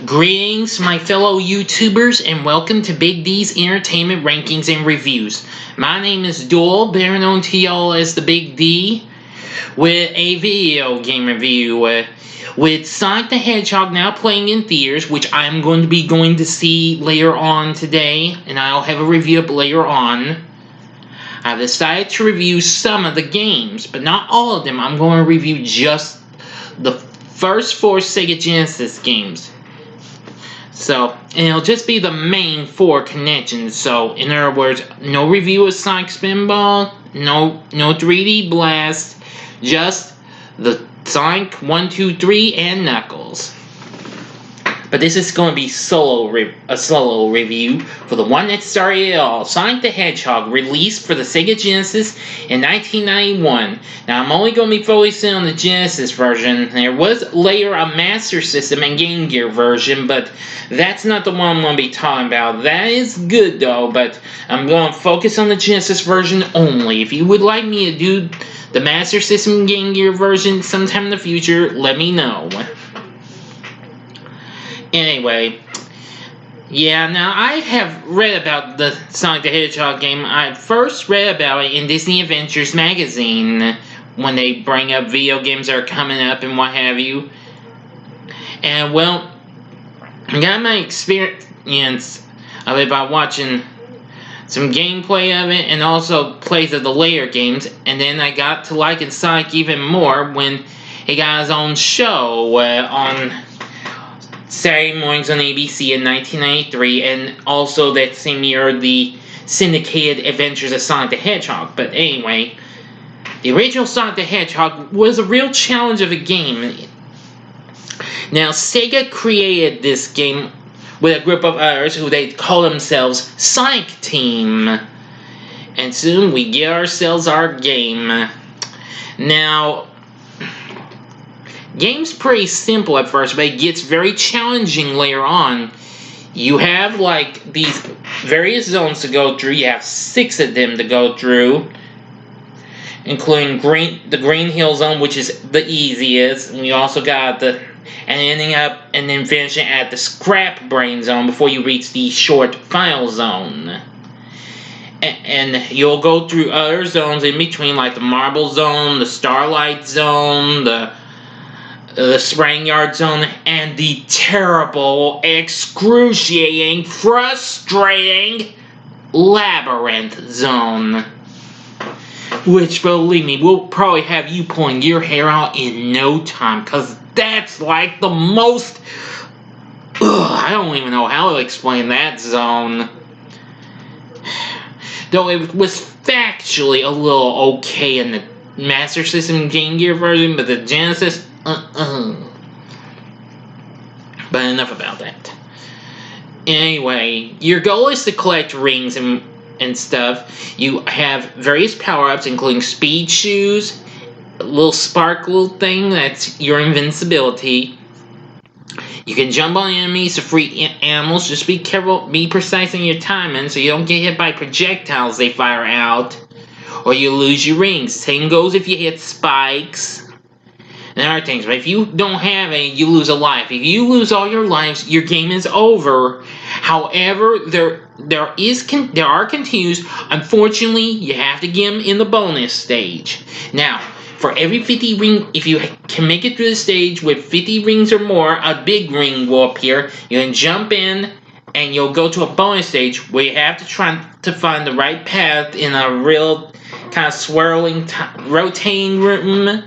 Greetings, my fellow YouTubers, and welcome to Big D's Entertainment Rankings and Reviews. My name is Doyle, better known to y'all as the Big D, with a video game review with Sonic the Hedgehog now playing in theaters, which I'm going to be going to see later on today, and I'll have a review up later on. I've decided to review some of the games, but not all of them. I'm going to review just the first 4 Sega Genesis games. So, and it'll just be the main 4 connections. So, in other words, no review of Sonic Spinball, no 3D Blast, just the Sonic 1, 2, 3, and Knuckles. But this is going to be a solo review for the one that started it all, Sonic the Hedgehog, released for the Sega Genesis in 1991. Now, I'm only going to be focusing on the Genesis version. There was later a Master System and Game Gear version, but that's not the one I'm going to be talking about. That is good, though, but I'm going to focus on the Genesis version only. If you would like me to do the Master System and Game Gear version sometime in the future, let me know. Anyway, yeah, now I have read about the Sonic the Hedgehog game. I first read about it in Disney Adventures magazine when they bring up video games that are coming up and what have you. And, well, I got my experience of it by watching some gameplay of it and also plays of the later games. And then I got to liking Sonic even more when he got his own show on Saturday mornings on ABC in 1993, and also that same year the syndicated Adventures of Sonic the Hedgehog. But anyway, the original Sonic the Hedgehog was a real challenge of a game. Now, Sega created this game with a group of others who they call themselves Sonic Team. And soon we get ourselves our game. Now, game's pretty simple at first, but it gets very challenging later on. You have, like, these various zones to go through. You have 6 of them to go through, including the Green Hill Zone, which is the easiest. And you also got ending up and then finishing at the Scrap Brain Zone before you reach the Short Final Zone. And you'll go through other zones in between, like the Marble Zone, the Starlight Zone, the Sprang Yard Zone, and the terrible, excruciating, frustrating Labyrinth Zone. Which, believe me, will probably have you pulling your hair out in no time, because that's like the most... I don't even know how to explain that zone. Though it was factually a little okay in the Master System Game Gear version, but the Genesis... But enough about that. Anyway, your goal is to collect rings and stuff. You have various power-ups, including speed shoes, a little sparkle thing that's your invincibility. You can jump on enemies to free animals. Just be careful, be precise in your timing so you don't get hit by projectiles they fire out, or you lose your rings. Same goes if you hit spikes and other things. But if you don't have any, you lose a life. If you lose all your lives, your game is over. However, there are continues. Unfortunately, you have to get them in the bonus stage. Now, for every 50 ring, if you can make it through the stage with 50 rings or more, a big ring will appear. You can jump in, and you'll go to a bonus stage where you have to try to find the right path in a real kind of swirling, rotating room,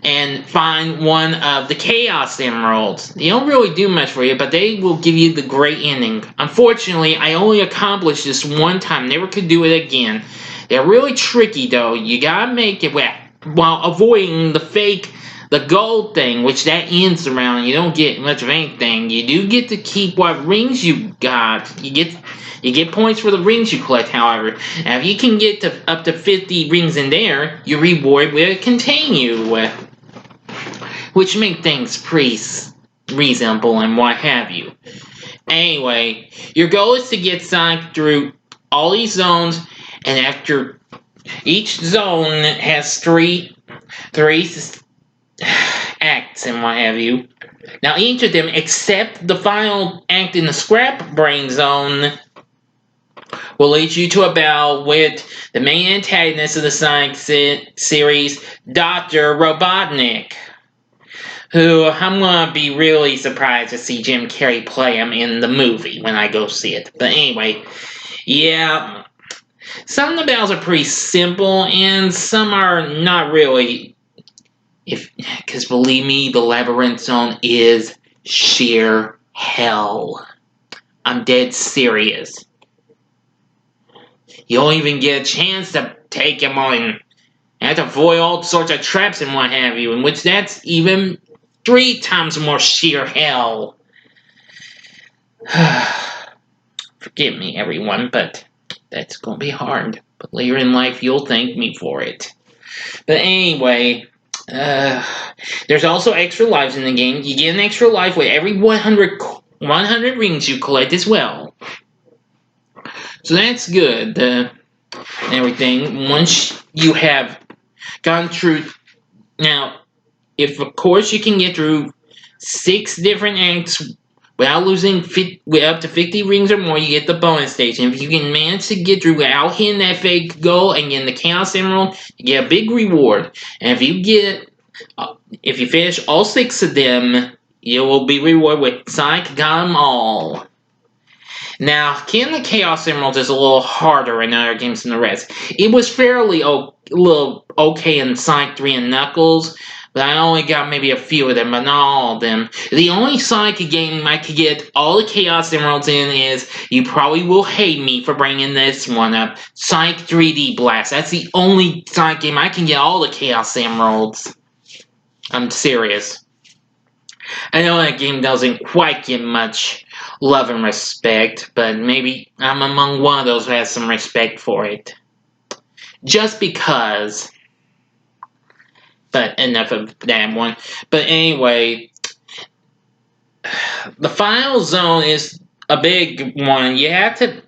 and find one of the Chaos Emeralds. They don't really do much for you, but they will give you the great ending. Unfortunately, I only accomplished this one time. Never could do it again. They're really tricky, though. You gotta make it while avoiding the gold thing, which that ends around. You don't get much of anything. You do get to keep what rings you got. You get points for the rings you collect, however. Now, if you can get up to 50 rings in there, your reward will continue, which make things pretty reasonable and what have you. Anyway, your goal is to get Sonic through all these zones, and after each zone has three acts acts and what have you. Now, each of them, except the final act in the Scrap Brain Zone, will lead you to a battle with the main antagonist of the Sonic series, Dr. Robotnik, who I'm gonna be really surprised to see Jim Carrey play him in the movie when I go see it. But anyway, yeah, some of the battles are pretty simple, and some are not really. Because believe me, the Labyrinth Zone is sheer hell. I'm dead serious. You don't even get a chance to take him on. You have to avoid all sorts of traps and what have you, in which that's even 3 times more sheer hell. Forgive me, everyone, but that's gonna be hard. But later in life, you'll thank me for it. But anyway, there's also extra lives in the game. You get an extra life with every 100 rings you collect as well. So that's good. Everything. Once you have gone through... Now, if of course you can get through 6 different acts without losing with up to 50 rings or more, you get the bonus stage. And if you can manage to get through without hitting that fake goal and getting the Chaos Emerald, you get a big reward. And if you finish all 6 of them, you will be rewarded with Sonic Got 'em All. Now, getting the Chaos Emeralds is a little harder in other games than the rest. It was fairly okay in Sonic 3 and Knuckles, but I only got maybe a few of them, but not all of them. The only Sonic game I could get all the Chaos Emeralds in is, you probably will hate me for bringing this one up, Sonic 3D Blast. That's the only Sonic game I can get all the Chaos Emeralds. I'm serious. I know that game doesn't quite get much love and respect, but maybe I'm among one of those who has some respect for it. Just because. But enough of that one. But anyway, the final zone is a big one. You have to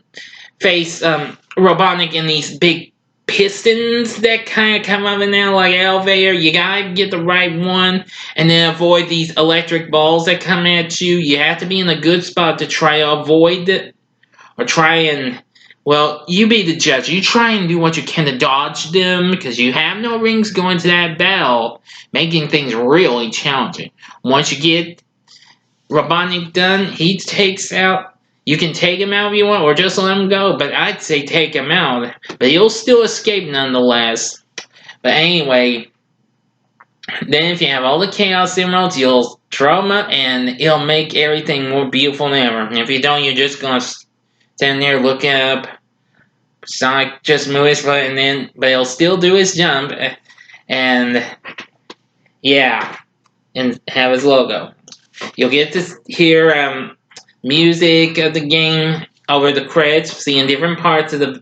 face Robotnik in these big pistons that kind of come up and down like an elevator. You gotta get the right one and then avoid these electric balls that come at you. You have to be in a good spot to try to avoid it. Or try and... Well, you be the judge. You try and do what you can to dodge them, because you have no rings going to that battle, making things really challenging. Once you get Robotnik done, he takes out... You can take him out if you want, or just let him go, but I'd say take him out. But he'll still escape nonetheless. But anyway, then if you have all the Chaos Emeralds, you'll throw them up, and it'll make everything more beautiful than ever. And if you don't, you're just gonna stand there looking up. Sonic just move his foot, but he'll still do his jump, and yeah, and have his logo. You'll get to hear music of the game over the credits, seeing different parts of the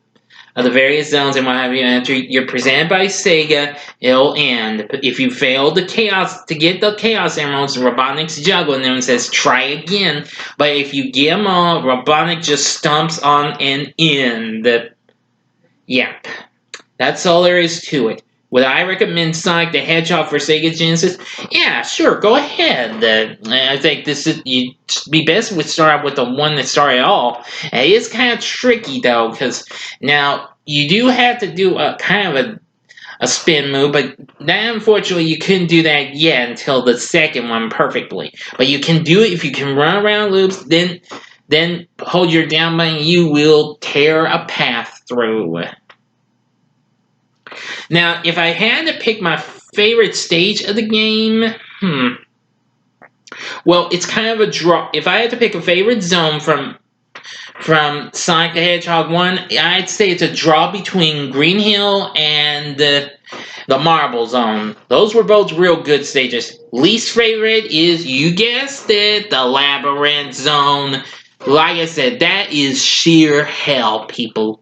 various zones and what have you. After you're presented by Sega, it'll end. But if you fail to get the Chaos Emeralds, Robotnik's juggling them and says try again. But if you get them all, Robotnik just stomps on an end. Yep, that's all there is to it. Would I recommend Sonic the Hedgehog for Sega Genesis? Yeah, sure, go ahead. I think you'd be best to start out with the one that started it all. It is kind of tricky though, because now you do have to do a kind of a spin move, but that unfortunately you couldn't do that yet until the second one perfectly. But you can do it if you can run around loops, then hold your down button, you will tear a path through. Now, if I had to pick my favorite stage of the game, well, it's kind of a draw. If I had to pick a favorite zone from Sonic the Hedgehog 1, I'd say it's a draw between Green Hill and the Marble Zone. Those were both real good stages. Least favorite is, you guessed it, the Labyrinth Zone. Like I said, that is sheer hell, people.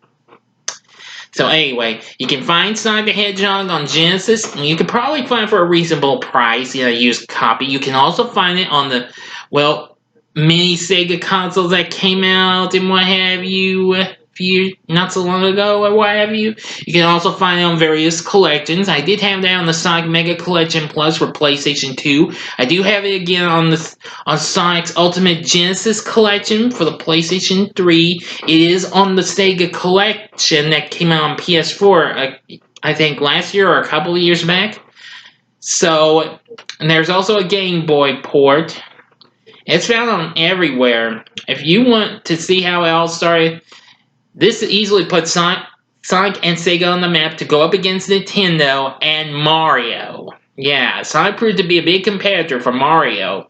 So anyway, you can find Sonic the Hedgehog on Genesis, and you can probably find it for a reasonable price, a used copy. You can also find it on the, mini Sega consoles that came out and what have you. not so long ago or what have you. You can also find it on various collections. I did have that on the Sonic Mega Collection Plus for PlayStation 2. I do have it again on Sonic's Ultimate Genesis Collection for the PlayStation 3. It is on the Sega Collection that came out on PS4, I think last year or a couple of years back. So, and there's also a Game Boy port. It's found on everywhere. If you want to see how it all started, this easily puts Sonic and Sega on the map to go up against Nintendo and Mario. Yeah, Sonic proved to be a big competitor for Mario.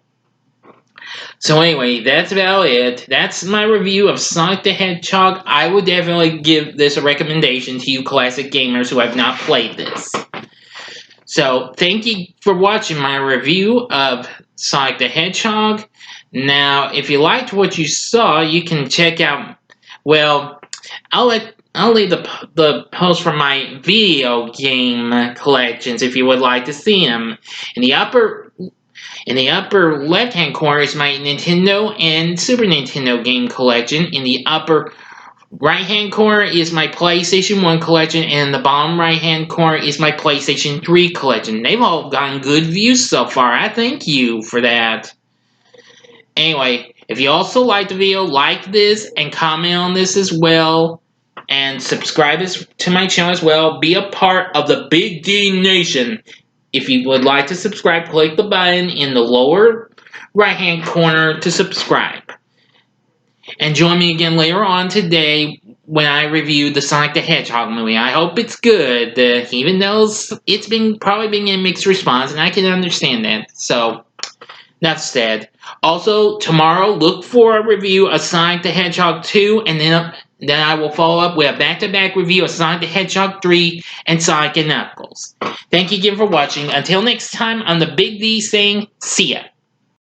So anyway, that's about it. That's my review of Sonic the Hedgehog. I would definitely give this a recommendation to you classic gamers who have not played this. So, thank you for watching my review of Sonic the Hedgehog. Now, if you liked what you saw, you can check out, well, I'll leave the post for my video game collections if you would like to see them. In the upper left-hand corner is my Nintendo and Super Nintendo game collection. In the upper right-hand corner is my PlayStation 1 collection, and in the bottom right-hand corner is my PlayStation 3 collection. They've all gotten good views so far. I thank you for that. Anyway, if you also like the video, like this and comment on this as well. And subscribe to my channel as well. Be a part of the Big D Nation. If you would like to subscribe, click the button in the lower right-hand corner to subscribe. And join me again later on today when I review the Sonic the Hedgehog movie. I hope it's good, even though it's probably been a mixed response, and I can understand that. So, enough said. Also, tomorrow, look for a review of Sonic the Hedgehog 2, and then I will follow up with a back-to-back review of Sonic the Hedgehog 3 and Sonic & Knuckles. Thank you again for watching. Until next time, I'm the Big D saying, see ya.